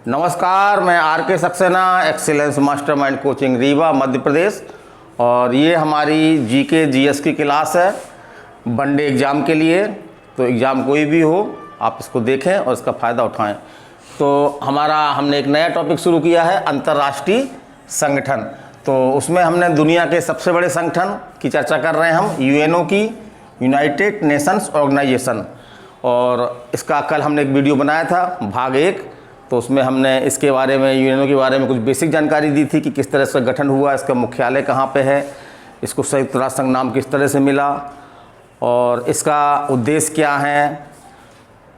नमस्कार, मैं R K. Saxena, excellence mastermind coaching Rewa Madhya Pradesh. और ये हमारी जीके जीएस की क्लास है वनडे एग्ज़ाम के लिए। तो एग्ज़ाम कोई भी हो आप इसको देखें और इसका फ़ायदा उठाएं। तो हमने एक नया टॉपिक शुरू किया है, अंतर्राष्ट्रीय संगठन। तो उसमें हमने दुनिया के सबसे बड़े संगठन की चर्चा कर रहे हैं हम, यूएनओ की, यूनाइटेड नेशंस ऑर्गेनाइजेशन। और इसका कल हमने एक वीडियो बनाया था भाग 1। तो उसमें हमने इसके बारे में, यूएनओ के बारे में कुछ बेसिक जानकारी दी थी कि किस तरह से गठन हुआ, इसका मुख्यालय कहाँ पे है, इसको संयुक्त राष्ट्र संघ नाम किस तरह से मिला और इसका उद्देश्य क्या है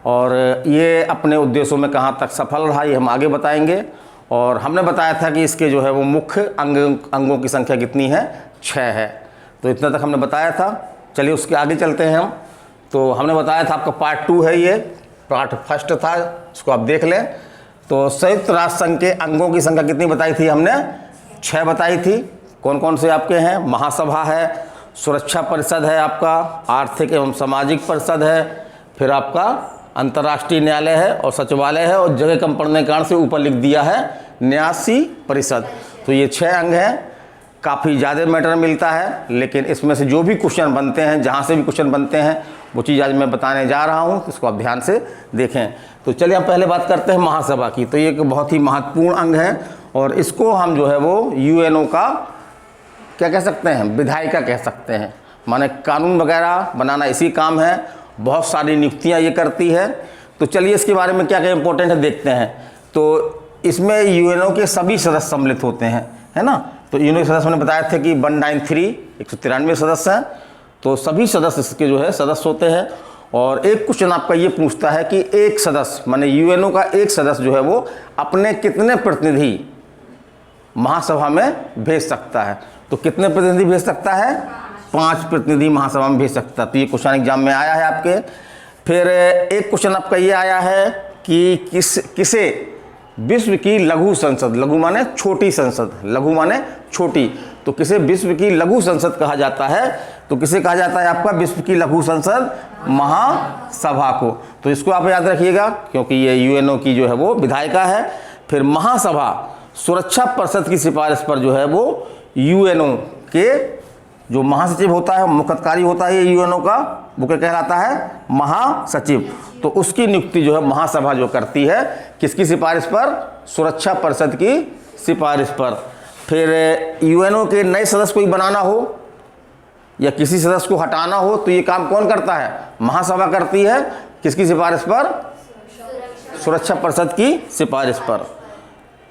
और ये अपने उद्देश्यों में कहाँ तक सफल रहा, ये हम आगे बताएंगे। और हमने बताया था कि इसके जो है वो मुख्य अंगों की संख्या कितनी है, 6 है। तो इतना तक हमने बताया था। चलिए उसके आगे चलते हैं हम। तो हमने बताया था आपका पार्ट 2 है, ये पार्ट 1 था, इसको आप देख लें। तो संयुक्त राष्ट्र संघ के अंगों की संख्या कितनी बताई थी हमने, 6 बताई थी। कौन कौन से आपके हैं, महासभा है, सुरक्षा परिषद है, आपका आर्थिक एवं सामाजिक परिषद है, फिर आपका अंतर्राष्ट्रीय न्यायालय है और सचिवालय है, और जगह कम पड़ने के कारण से ऊपर लिख दिया है न्यासी परिषद। तो ये 6 अंग हैं। काफ़ी ज़्यादा मैटर मिलता है, लेकिन इसमें से जो भी क्वेश्चन बनते हैं, जहाँ से भी क्वेश्चन बनते हैं, वो चीज़ आज मैं बताने जा रहा हूँ, इसको आप ध्यान से देखें। तो चलिए हम पहले बात करते हैं महासभा की। तो ये एक बहुत ही महत्वपूर्ण अंग है और इसको हम जो है वो यूएनओ का क्या कह सकते हैं, विधायिका कह सकते हैं। माने कानून वगैरह बनाना इसी काम है, बहुत सारी नियुक्तियाँ ये करती है। तो चलिए इसके बारे में क्या क्या इंपॉर्टेंट है देखते हैं। तो इसमें यूएनओ के सभी सदस्य सम्मिलित होते हैं, है ना। तो यूएनओ के सदस्य मैंने बताया था कि 193 सदस्य हैं। तो सभी सदस्य इसके जो है सदस्य होते हैं। और एक क्वेश्चन आपका ये पूछता है कि एक सदस्य माने यूएनओ का एक सदस्य जो है वो अपने कितने प्रतिनिधि महासभा में भेज सकता है। तो कितने प्रतिनिधि भेज सकता है, 5 प्रतिनिधि महासभा में भेज सकता है। तो ये क्वेश्चन एग्जाम में आया है आपके। फिर एक क्वेश्चन आपका ये आया है कि किसे विश्व की लघु संसद, लघु माने छोटी संसद, लघु माने छोटी, तो किसे विश्व की लघु संसद कहा जाता है। तो किसे कहा जाता है आपका विश्व की लघु संसद, महासभा को। तो इसको आप याद रखिएगा क्योंकि ये यूएनओ की जो है वो विधायिका है। फिर महासभा सुरक्षा परिषद की सिफारिश पर जो है वो यूएनओ के जो महासचिव होता है, मुख्य कार्यकारी होता है ये यूएनओ का, वो क्या कहलाता है, महासचिव। तो उसकी नियुक्ति जो है महासभा जो करती है, किसकी सिफारिश पर, सुरक्षा परिषद की सिफारिश पर। फिर यूएनओ के नए सदस्य कोई बनाना हो या किसी सदस्य को हटाना हो तो ये काम कौन करता है, महासभा करती है। किसकी सिफारिश पर, सुरक्षा परिषद की सिफारिश पर।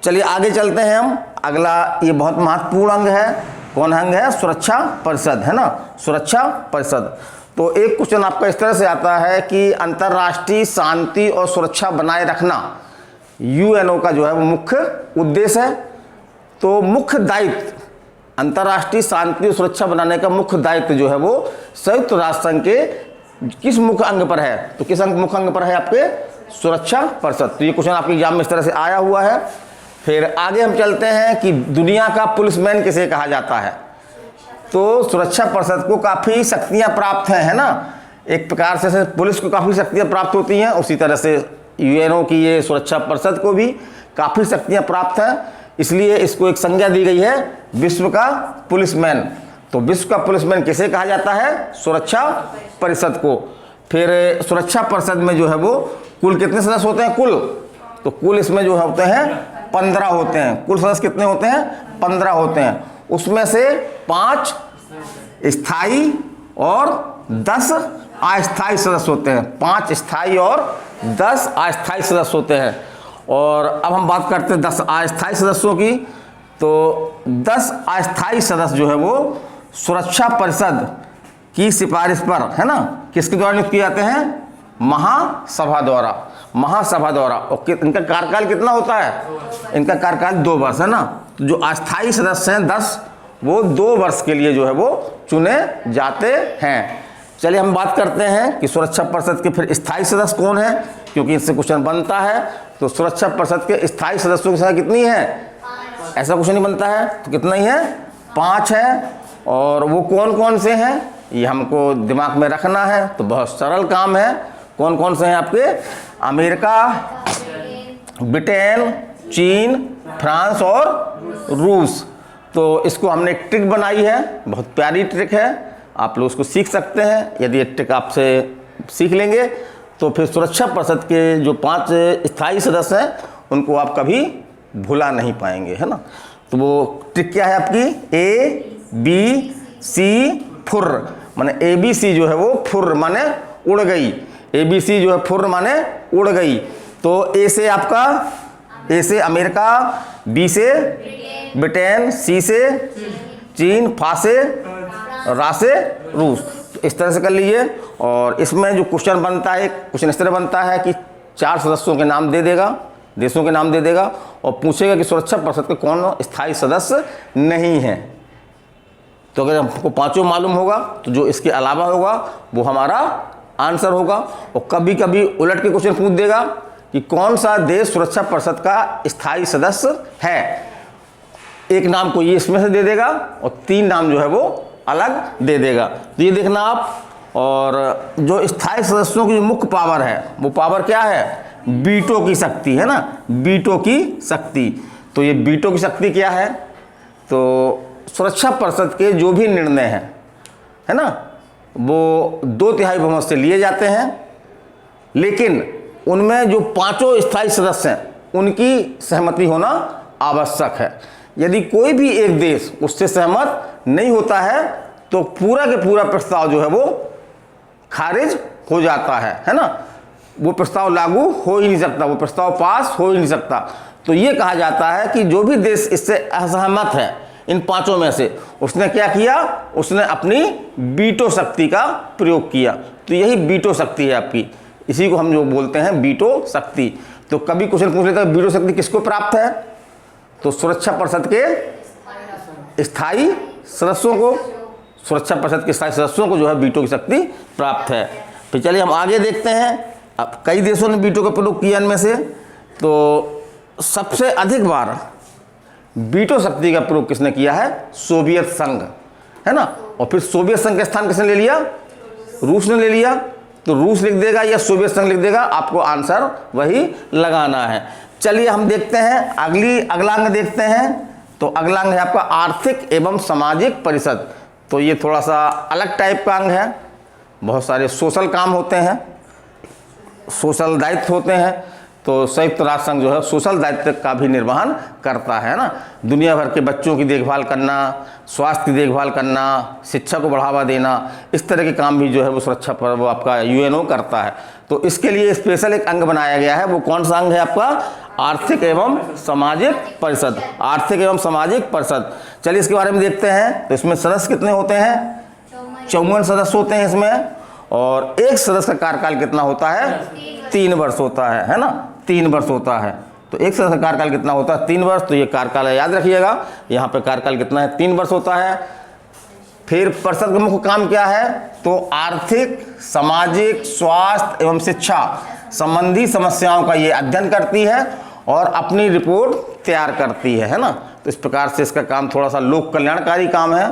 चलिए आगे चलते हैं हम। अगला ये बहुत महत्वपूर्ण अंग है, कौन अंग है, सुरक्षा परिषद, है ना, सुरक्षा परिषद। तो एक क्वेश्चन आपका इस तरह से आता है कि अंतर्राष्ट्रीय शांति और सुरक्षा बनाए रखना यूएनओ का जो है वो मुख्य उद्देश्य है। तो मुख्य दायित्व, अंतर्राष्ट्रीय शांति और सुरक्षा बनाने का मुख्य दायित्व जो है वो संयुक्त राष्ट्र संघ के किस मुख्य अंग पर है। तो किस मुख्य अंग पर है आपके, सुरक्षा परिषद। तो ये क्वेश्चन आपके एग्जाम में इस तरह से आया हुआ है। फिर आगे हम चलते हैं कि दुनिया का पुलिसमैन किसे कहा जाता है। तो सुरक्षा परिषद को काफ़ी शक्तियाँ प्राप्त हैं, है ना। एक प्रकार से पुलिस को काफ़ी शक्तियाँ प्राप्त होती हैं, उसी तरह से यूएनओ की ये सुरक्षा परिषद को भी काफ़ी शक्तियाँ प्राप्त हैं। इसलिए इसको एक संज्ञा दी गई है, विश्व का पुलिसमैन। तो विश्व का पुलिसमैन किसे कहा जाता है, सुरक्षा परिषद को। फिर सुरक्षा परिषद में जो है वो कुल कितने सदस्य होते हैं, कुल, तो कुल इसमें जो होते हैं 15 होते हैं। कुल सदस्य कितने होते हैं, 15 होते हैं। उसमें से 5 स्थायी और 10 अस्थायी सदस्य होते हैं। 5 स्थायी और 10 अस्थायी सदस्य होते हैं। और अब हम बात करते हैं 10 अस्थायी सदस्यों की। तो 10 अस्थायी सदस्य जो है वो सुरक्षा परिषद की सिफारिश पर, है ना, किसके द्वारा नियुक्त किए जाते हैं, महासभा द्वारा, महासभा द्वारा। और इनका कार्यकाल कितना होता है, इनका कार्यकाल 2 वर्ष, है ना। तो जो अस्थायी सदस्य हैं 10, वो 2 वर्ष के लिए जो है वो चुने जाते हैं। चलिए हम बात करते हैं कि सुरक्षा परिषद के फिर स्थायी सदस्य कौन है, क्योंकि इससे क्वेश्चन बनता है। तो सुरक्षा परिषद के स्थायी सदस्यों की संख्या कितनी है, ऐसा क्वेश्चन नहीं बनता है, तो कितना ही है, 5 है। और वो कौन कौन से हैं ये हमको दिमाग में रखना है। तो बहुत सरल काम है। कौन कौन से हैं आपके, अमेरिका, ब्रिटेन, चीन, फ्रांस और रूस। तो इसको हमने एक ट्रिक बनाई है, बहुत प्यारी ट्रिक है, आप लोग उसको सीख सकते हैं। यदि ये ट्रिक आपसे सीख लेंगे तो फिर सुरक्षा परिषद के जो 5 स्थायी सदस्य हैं उनको आप कभी भुला नहीं पाएंगे, है ना। तो वो ट्रिक क्या है आपकी, ABC फुर, माने ABC जो है वो फुर माने उड़ गई, ABC जो है फुर माने उड़ गई। तो A से आपका, A से अमेरिका, B से ब्रिटेन, C से चीन, फा से रा से रूस। तो इस तरह से कर लीजिए। और इसमें जो क्वेश्चन बनता है, क्वेश्चन इस तरह बनता है कि 4 सदस्यों के नाम दे देगा, देशों के नाम दे देगा और पूछेगा कि सुरक्षा परिषद के कौन स्थायी सदस्य नहीं हैं। तो अगर हमको 5 मालूम होगा तो जो इसके अलावा होगा वो हमारा आंसर होगा। और कभी कभी उलट के क्वेश्चन पूछ देगा कि कौन सा देश सुरक्षा परिषद का स्थायी सदस्य है। एक नाम को ये इसमें से दे देगा और 3 नाम जो है वो अलग दे देगा। तो ये देखना आप। और जो स्थायी सदस्यों की मुख्य पावर है वो पावर क्या है, वीटो की शक्ति, है ना, वीटो की शक्ति। तो ये वीटो की शक्ति क्या है, तो सुरक्षा परिषद के जो भी निर्णय हैं, है ना, वो 2/3 बहुमत से लिए जाते हैं, लेकिन उनमें जो 5 स्थायी सदस्य हैं उनकी सहमति होना आवश्यक है। यदि कोई भी एक देश उससे सहमत नहीं होता है तो पूरा के पूरा प्रस्ताव जो है वो खारिज हो जाता है ना, वो प्रस्ताव लागू हो ही नहीं सकता, वो प्रस्ताव पास हो ही नहीं सकता। तो ये कहा जाता है कि जो भी देश इससे असहमत है इन 5 में से, उसने क्या किया, उसने अपनी वीटो शक्ति का प्रयोग किया। तो यही वीटो शक्ति है आपकी, इसी को हम जो बोलते हैं वीटो शक्ति। तो कभी क्वेश्चन पूछ लेता है वीटो शक्ति किसको प्राप्त है, तो सुरक्षा परिषद के स्थायी सदस्यों को, सुरक्षा परिषद के स्थायी सदस्यों को जो है वीटो की शक्ति प्राप्त है। फिर चलिए हम आगे देखते हैं। अब कई देशों ने वीटो का प्रयोग किया, इनमें से तो सबसे अधिक बार वीटो शक्ति का प्रयोग किसने किया है, सोवियत संघ, है ना। और फिर सोवियत संघ का स्थान किसने ले लिया, रूस ने ले लिया। तो रूस लिख देगा या सोवियत संघ लिख देगा, आपको आंसर वही लगाना है। चलिए हम देखते हैं अगला अंग देखते हैं। तो अगला अंग है आपका आर्थिक एवं सामाजिक परिषद। तो ये थोड़ा सा अलग टाइप का अंग है, बहुत सारे सोशल काम होते हैं, सोशल दायित्व होते हैं। तो संयुक्त राष्ट्र संघ जो है सोशल दायित्व का भी निर्वहन करता है ना, दुनिया भर के बच्चों की देखभाल करना, स्वास्थ्य की देखभाल करना, शिक्षा को बढ़ावा देना, इस तरह के काम भी जो है वो सुरक्षा पर वो आपका यूएनओ करता है। तो इसके लिए स्पेशल एक अंग बनाया गया है, वो कौन सा अंग है आपका, आर्थिक एवं सामाजिक परिषद, आर्थिक एवं सामाजिक परिषद। चलिए इसके बारे में देखते हैं। तो इसमें सदस्य कितने होते हैं, 54 सदस्य होते हैं इसमें। और एक सदस्य का कार्यकाल कितना होता है, 3 वर्ष होता है ना, 3 वर्ष होता है। तो एक सदस्य का कार्यकाल कितना होता है, 3 वर्ष। तो ये कार्यकाल याद रखिएगा, यहाँ पे कार्यकाल कितना है, 3 वर्ष होता है। फिर परिषद का मुख्य काम क्या है, तो आर्थिक, सामाजिक, स्वास्थ्य एवं शिक्षा संबंधी समस्याओं का ये अध्ययन करती है और अपनी रिपोर्ट तैयार करती है ना। तो इस प्रकार से इसका काम थोड़ा सा लोक कल्याणकारी काम है।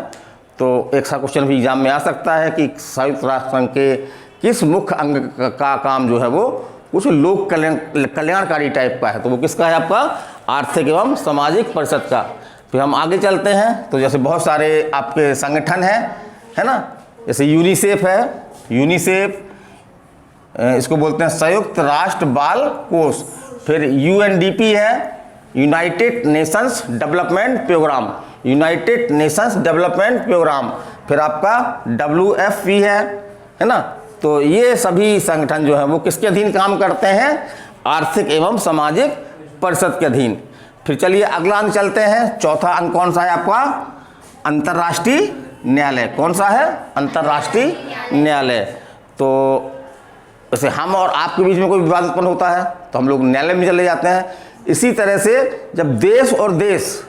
तो एक सा क्वेश्चन भी एग्जाम में आ सकता है कि संयुक्त राष्ट्र संघ के किस मुख्य अंग का काम जो है वो कुछ लोक कल्याणकारी टाइप का है। तो वो किसका है, आपका आर्थिक एवं सामाजिक परिषद का। फिर हम आगे चलते हैं। तो जैसे बहुत सारे आपके संगठन हैं, है ना, जैसे यूनिसेफ है, यूनिसेफ इसको बोलते हैं संयुक्त राष्ट्र बाल कोष। फिर UNDP है, united nations development programme, united nations development programme. फिर आपका WFP है ना। तो ये सभी संगठन जो है वो किसके अधीन काम करते हैं, आर्थिक एवं सामाजिक परिषद के अधीन। फिर चलिए अगला अंग चलते हैं। चौथा अंग कौन सा है आपका, अंतर्राष्ट्रीय न्यायालय। कौन सा है, अंतर्राष्ट्रीय न्यायालय। तो जैसे हम और आपके बीच में कोई विवाद उत्पन्न होता है तो हम लोग न्यायालय में चले जाते हैं। इसी तरह से जब देश और देश,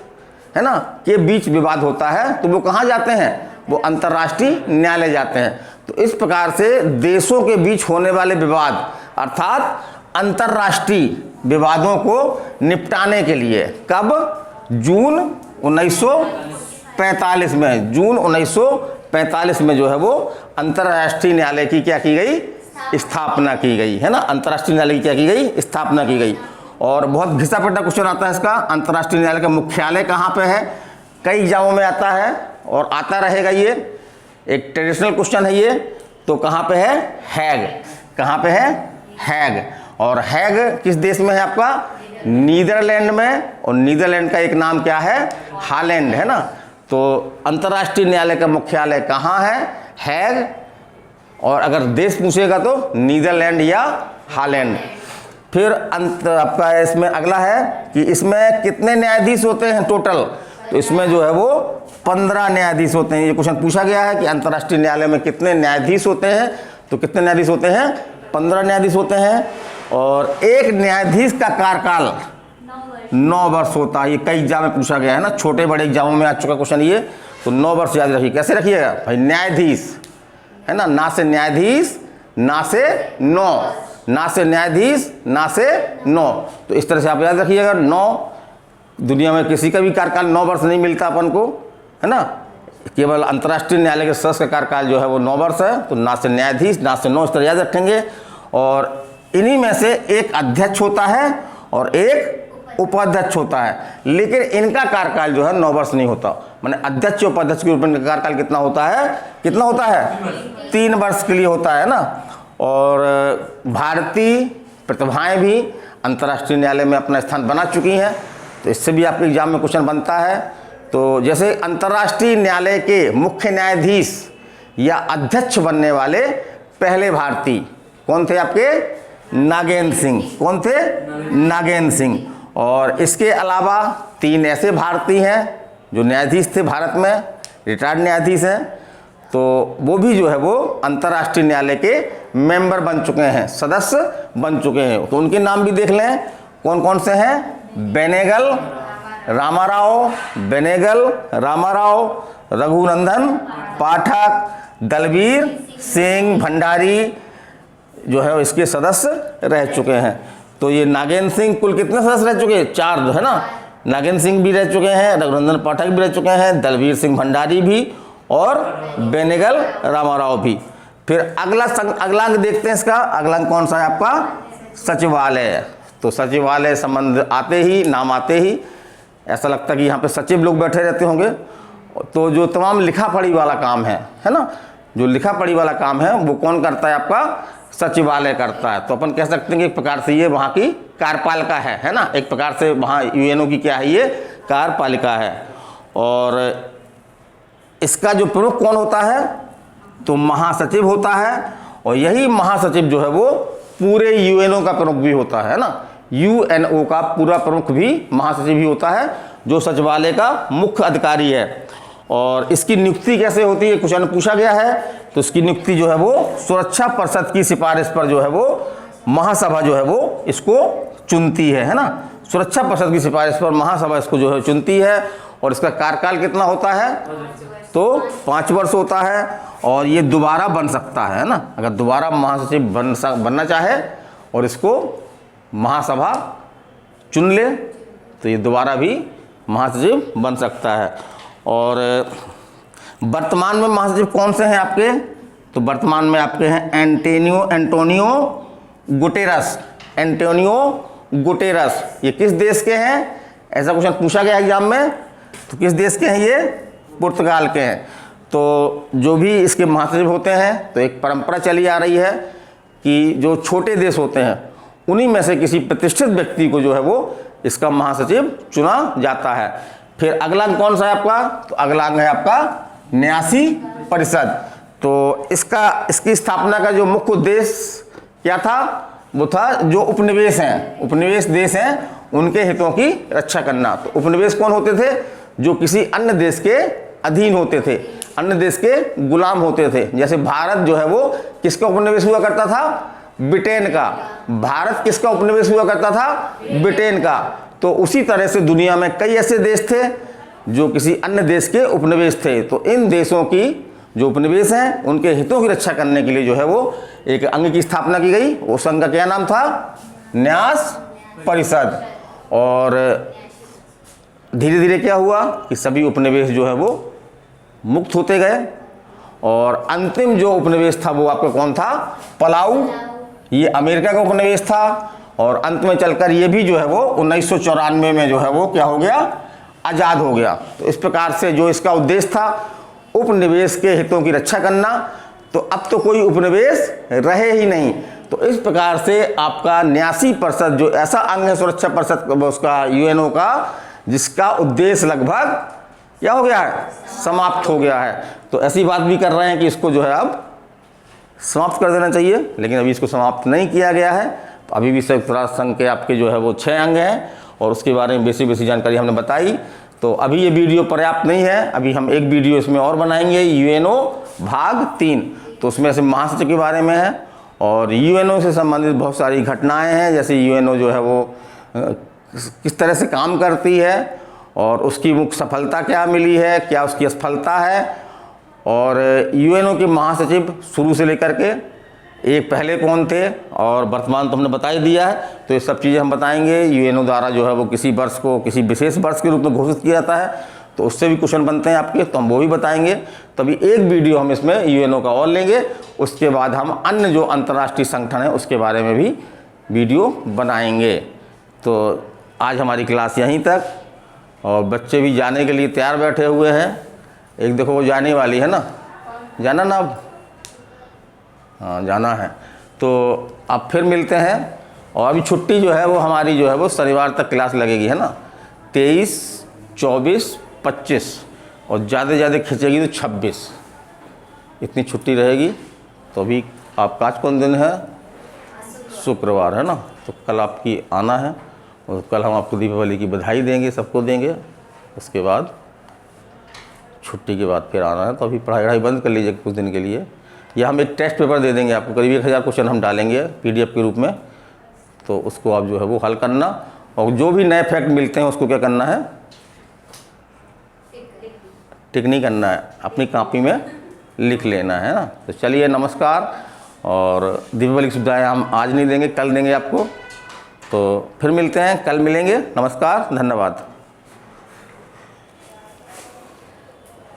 है ना, के बीच विवाद होता है तो वो कहाँ जाते हैं, वो अंतर्राष्ट्रीय न्यायालय जाते हैं। तो इस प्रकार से देशों के बीच होने वाले विवाद अर्थात अंतर्राष्ट्रीय विवादों को निपटाने के लिए कब, जून 1945 में, जून 1945 में जो है वो अंतर्राष्ट्रीय न्यायालय की क्या की गई, स्थापना की गई, है ना। अंतर्राष्ट्रीय न्यायालय की क्या की गई, स्थापना की गई। और बहुत घिसा पिटा क्वेश्चन आता है इसका। अंतर्राष्ट्रीय न्यायालय का मुख्यालय कहाँ पे है, कई एग्जामों में आता है और आता रहेगा। ये एक ट्रेडिशनल क्वेश्चन है ये। तो कहाँ पे है, हैग। कहाँ पे है, हैग। और हैग किस देश में है आपका, नीदरलैंड में। और नीदरलैंड का एक नाम क्या है, हालैंड, है ना। तो अंतर्राष्ट्रीय न्यायालय का मुख्यालय कहाँ है, हैग। और अगर देश पूछेगा तो नीदरलैंड या हालैंड। फिर आपका इसमें अगला है कि इसमें कितने न्यायाधीश होते हैं टोटल। तो इसमें जो है वो 15 न्यायाधीश होते हैं। ये क्वेश्चन पूछा गया है कि अंतर्राष्ट्रीय न्यायालय में कितने न्यायाधीश होते हैं। तो कितने न्यायाधीश होते हैं, 15 न्यायाधीश होते हैं। और एक न्यायाधीश का कार्यकाल 9 वर्ष होता है। ये कई एग्जाम में पूछा गया है ना, छोटे बड़े एग्जामों में आ चुका क्वेश्चन ये। तो 9 वर्ष याद रखिए। कैसे रखिएगा भाई, न्यायाधीश है ना से न्यायाधीश, ना से 9, ना से न्यायाधीश, ना से 9। तो इस तरह से आप याद रखिएगा 9। दुनिया में किसी का भी कार्यकाल 9 वर्ष नहीं मिलता अपन को, है ना। केवल अंतर्राष्ट्रीय न्यायालय के सदस्य का कार्यकाल जो है वो 9 वर्ष है। तो ना से न्यायाधीश, ना से 9, इस तरह याद रखेंगे। और इन्हीं में से एक अध्यक्ष होता है और एक उपाध्यक्ष होता है। लेकिन इनका कार्यकाल जो है 9 वर्ष नहीं होता। माने अध्यक्ष उपाध्यक्ष के रूप में इनका कार्यकाल कितना होता है, कितना होता है, 3 वर्ष के लिए होता है ना। और भारतीय प्रतिभाएं भी अंतर्राष्ट्रीय न्यायालय में अपना स्थान बना चुकी हैं। तो इससे भी आपके एग्जाम में क्वेश्चन बनता है। तो जैसे अंतर्राष्ट्रीय न्यायालय के मुख्य न्यायाधीश या अध्यक्ष बनने वाले पहले भारतीय कौन थे आपके, नागेंद्र सिंह। कौन थे, नागेंद्र सिंह। और इसके अलावा 3 ऐसे भारतीय हैं जो न्यायाधीश थे भारत में, रिटायर्ड न्यायाधीश हैं। तो वो भी जो है वो अंतर्राष्ट्रीय न्यायालय के मेंबर बन चुके हैं, सदस्य बन चुके हैं। तो उनके नाम भी देख लें कौन कौन से हैं, बेनेगल रामाराव, रघुनंदन पाठक, दलबीर सिंह भंडारी जो है इसके सदस्य रह चुके हैं। तो ये नागेंद्र सिंह कुल कितने सदस्य रह चुके हैं, 4 जो है ना। नागेंद्र सिंह भी रह चुके हैं, रघुनंदन पाठक भी रह चुके हैं, दलबीर सिंह भंडारी भी और बेनेगल रामाराव भी। फिर अगला अंक देखते हैं इसका। अगला अंक कौन सा है आपका, सचिवालय। तो सचिवालय संबंध आते ही, नाम आते ही ऐसा लगता है कि यहाँ पे सचिव लोग बैठे रहते होंगे। तो जो तमाम लिखा पढ़ी वाला काम है ना, जो लिखा पढ़ी वाला काम है वो कौन करता है, आपका सचिवालय करता है। तो अपन कह सकते हैं कि एक प्रकार से ये वहाँ की कार्यपालिका है ना। एक प्रकार से वहाँ यूएनओ की क्या है, ये कार्यपालिका है। और इसका जो प्रमुख कौन होता है, तो महासचिव होता है। और यही महासचिव जो है वो पूरे यूएनओ का प्रमुख भी होता है ना। यूएनओ का पूरा प्रमुख भी महासचिव ही होता है, जो सचिवालय का मुख्य अधिकारी है। और इसकी नियुक्ति कैसे होती है, क्वेश्चन पूछा गया है। तो इसकी नियुक्ति जो है वो सुरक्षा परिषद की सिफारिश पर जो है वो महासभा जो है वो इसको चुनती है ना। सुरक्षा परिषद की सिफारिश पर महासभा इसको जो है चुनती है। और इसका कार्यकाल कितना होता है, तो 5 वर्ष होता है। और ये दोबारा बन सकता है ना, अगर दोबारा महासचिव बनना चाहे और इसको महासभा चुन ले तो ये दोबारा भी महासचिव बन सकता है। और वर्तमान में महासचिव कौन से हैं आपके, तो वर्तमान में आपके हैं एंटोनियो गुटेरस। ये किस देश के हैं, ऐसा क्वेश्चन पूछा गया एग्जाम में। तो किस देश के हैं ये, पुर्तगाल के हैं। तो जो भी इसके महासचिव होते हैं, तो एक परंपरा चली आ रही है कि जो छोटे देश होते हैं उन्हीं में से किसी प्रतिष्ठित व्यक्ति को जो है वो इसका महासचिव चुना जाता है। फिर अगला अंक कौन सा है आपका, तो अगला अंक है आपका न्यासी परिषद। तो इसकी स्थापना का जो मुख्य उद्देश्य क्या था, वो था जो उपनिवेश हैं, उपनिवेश देश हैं, उनके हितों की रक्षा करना। तो उपनिवेश कौन होते थे, जो किसी अन्य देश के अधीन होते थे, अन्य देश के गुलाम होते थे। जैसे भारत जो है वो किसका उपनिवेश हुआ करता था, ब्रिटेन का। भारत किसका उपनिवेश हुआ करता था, ब्रिटेन का। तो उसी तरह से दुनिया में कई ऐसे देश थे जो किसी अन्य देश के उपनिवेश थे। तो इन देशों की जो उपनिवेश हैं उनके हितों की रक्षा करने के लिए जो है वो एक अंग की स्थापना की गई। उस अंग का क्या नाम था, न्यास परिषद। और धीरे धीरे क्या हुआ कि सभी उपनिवेश जो है वो मुक्त होते गए। और अंतिम जो उपनिवेश था वो आपका कौन था, पलाऊ। ये अमेरिका का उपनिवेश था। और अंत में चलकर ये भी जो है वो 1994 में जो है वो क्या हो गया, आज़ाद हो गया। तो इस प्रकार से जो इसका उद्देश्य था उपनिवेश के हितों की रक्षा करना, तो अब तो कोई उपनिवेश रहे ही नहीं। तो इस प्रकार से आपका 89% जो ऐसा अंग है सुरक्षा परिषद उसका यूएनओ का, जिसका उद्देश्य लगभग क्या हो गया है, समाप्त हो गया है। तो ऐसी बात भी कर रहे हैं कि इसको जो है अब समाप्त कर देना चाहिए, लेकिन अभी इसको समाप्त नहीं किया गया है। तो अभी भी संयुक्त राष्ट्र संघ के आपके जो है वो 6 अंग हैं और उसके बारे में बेसिक जानकारी हमने बताई। तो अभी ये वीडियो पर्याप्त नहीं है, अभी हम एक वीडियो इसमें और बनाएंगे, यूएनओ भाग 3। तो उसमें से महासचिव के बारे में है और यूएनओ से संबंधित बहुत सारी घटनाएं हैं, जैसे यूएनओ जो है वो किस तरह से काम करती है और उसकी मुख्य सफलता क्या मिली है, क्या उसकी असफलता है, और यूएनओ के महासचिव शुरू से लेकर के एक पहले कौन थे और वर्तमान तो हमने बता ही दिया है। तो ये सब चीज़ें हम बताएंगे। यूएनओ द्वारा जो है वो किसी वर्ष को किसी विशेष वर्ष के रूप में घोषित किया जाता है, तो उससे भी क्वेश्चन बनते हैं आपके, तो हम वो भी बताएंगे। तभी एक वीडियो हम इसमें यूएनओ का और लेंगे, उसके बाद हम अन्य जो अंतर्राष्ट्रीय संगठन है उसके बारे में भी वीडियो बनाएंगे। तो आज हमारी क्लास यहीं तक, और बच्चे भी जाने के लिए तैयार बैठे हुए हैं। एक देखो वो जाने वाली है ना, जाना ना अब, हाँ जाना है। तो अब फिर मिलते हैं, और अभी छुट्टी जो है वो हमारी जो है वो शनिवार तक क्लास लगेगी, है ना, 23, 24, 25 और ज़्यादा से ज़्यादा खींचेगी तो 26, इतनी छुट्टी रहेगी। तो अभी आपका आज कौन दिन है, शुक्रवार है ना, तो कल आपकी आना है और कल हम आपको दीपावली की बधाई देंगे, सबको देंगे। उसके बाद छुट्टी के बाद फिर आना है। तो अभी पढ़ाई बंद कर लीजिए कुछ दिन के लिए, या हम एक टेस्ट पेपर दे देंगे आपको, करीब 1000 क्वेश्चन हम डालेंगे पीडीएफ के रूप में। तो उसको आप जो है वो हल करना, और जो भी नए फैक्ट मिलते हैं उसको क्या करना है, टिक नहीं करना है, अपनी कॉपी में लिख लेना है ना। तो चलिए नमस्कार, और दीपावली की सुविधाएँ हम आज नहीं देंगे, कल देंगे आपको। तो फिर मिलते हैं, कल मिलेंगे। नमस्कार, धन्यवाद।